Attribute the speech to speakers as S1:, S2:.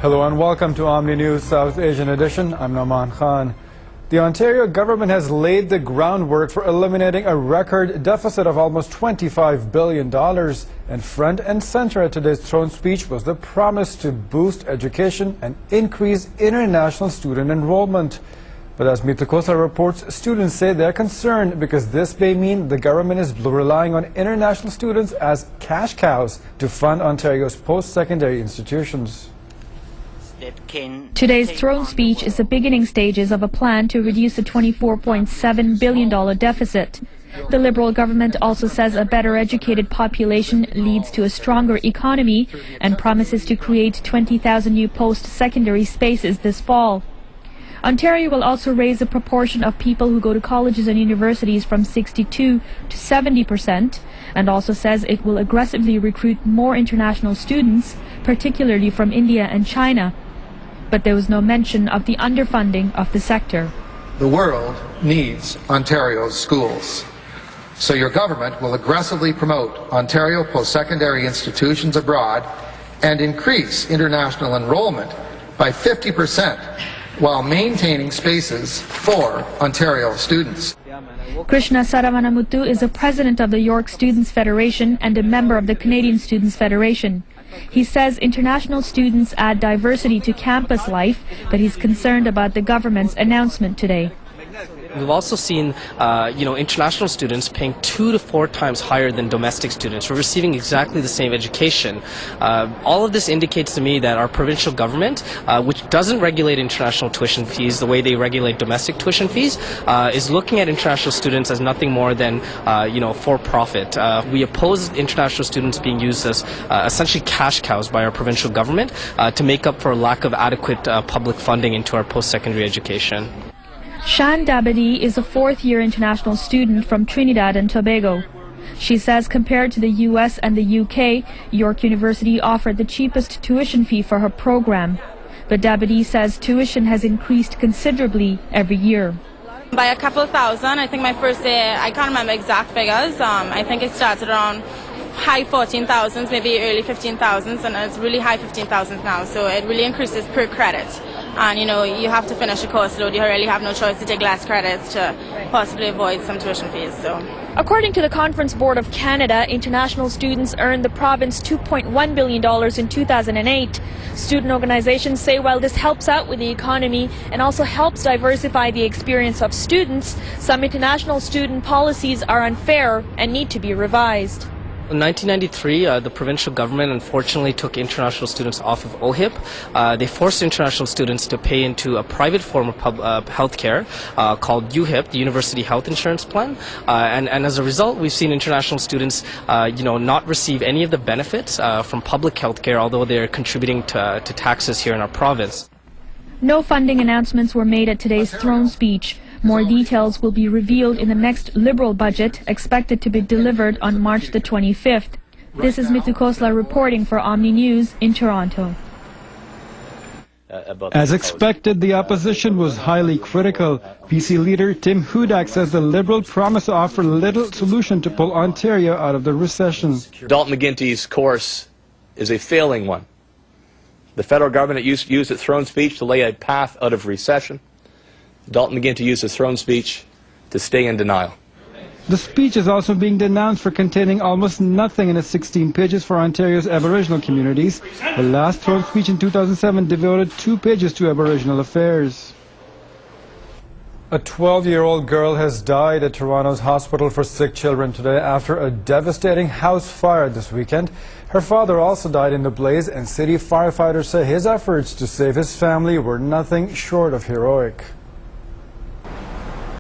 S1: Hello and welcome to Omni News South Asian Edition. I'm Nauman Khan. The Ontario government has laid the groundwork for eliminating a record deficit of almost $25 billion. And front and center at today's throne speech was the promise to boost education and increase international student enrollment. But as Mita Khosla reports, students say they're concerned because this may mean the government is relying on international students as cash cows to fund Ontario's post-secondary institutions.
S2: Today's throne speech is the beginning stages of a plan to reduce the $24.7 billion deficit. The Liberal government also says a better educated population leads to a stronger economy and promises to create 20,000 new post-secondary spaces this fall. Ontario will also raise the proportion of people who go to colleges and universities from 62 to 70%, and also says it will aggressively recruit more international students, particularly from India and China. But there was no mention of the underfunding of the sector.
S3: The world needs Ontario's schools. So your government will aggressively promote Ontario post-secondary institutions abroad and increase international enrollment by 50% while maintaining spaces for Ontario students.
S2: Krishna Saravanamuthu is the president of the York Students' Federation and a member of the Canadian Students' Federation. He says international students add diversity to campus life, but he's concerned about the government's announcement today.
S4: We've also seen, international students paying 2 to 4 times higher than domestic students. We're receiving exactly the same education. All of this indicates to me that our provincial government, which doesn't regulate international tuition fees the way they regulate domestic tuition fees, is looking at international students as nothing more than, for profit. We oppose international students being used as essentially cash cows by our provincial government to make up for lack of adequate public funding into our post-secondary education.
S2: Shan Dabadi is a fourth-year international student from Trinidad and Tobago. She says compared to the US and the UK, York University offered the cheapest tuition fee for her program. But Dabadi says tuition has increased considerably every year.
S5: By a couple thousand. I think my first day, I can't remember exact figures. I think it started around high 14,000s, maybe early 15,000s, and it's really high 15,000s now. So it really increases per credit. And you have to finish a course load. You really have no choice to take less credits to possibly avoid some tuition fees.
S2: According to the Conference Board of Canada, international students earned the province $2.1 billion in 2008. Student organizations say while this helps out with the economy and also helps diversify the experience of students, some international student policies are unfair and need to be revised.
S4: In 1993, the provincial government unfortunately took international students off of OHIP. They forced international students to pay into a private form of health care called UHIP, the University Health Insurance Plan. And as a result, we've seen international students, not receive any of the benefits from public health care, although they're contributing to taxes here in our province.
S2: No funding announcements were made at today's throne speech. More details will be revealed in the next Liberal budget, expected to be delivered on March the 25th. This is Mita Khosla reporting for Omni News in Toronto.
S1: As expected, the opposition was highly critical. PC leader Tim Hudak says the Liberal promise to offer little solution to pull Ontario out of the recession.
S6: Dalton McGuinty's course is a failing one. The federal government used its throne speech to lay a path out of recession. Dalton McGuinty used his throne speech to stay in denial.
S1: The speech is also being denounced for containing almost nothing in its 16 pages for Ontario's Aboriginal communities. The last throne speech in 2007 devoted 2 pages to Aboriginal affairs. A 12-year-old girl has died at Toronto's Hospital for Sick Children today after a devastating house fire this weekend. Her father also died in the blaze, and city firefighters say his efforts to save his family were nothing short of heroic.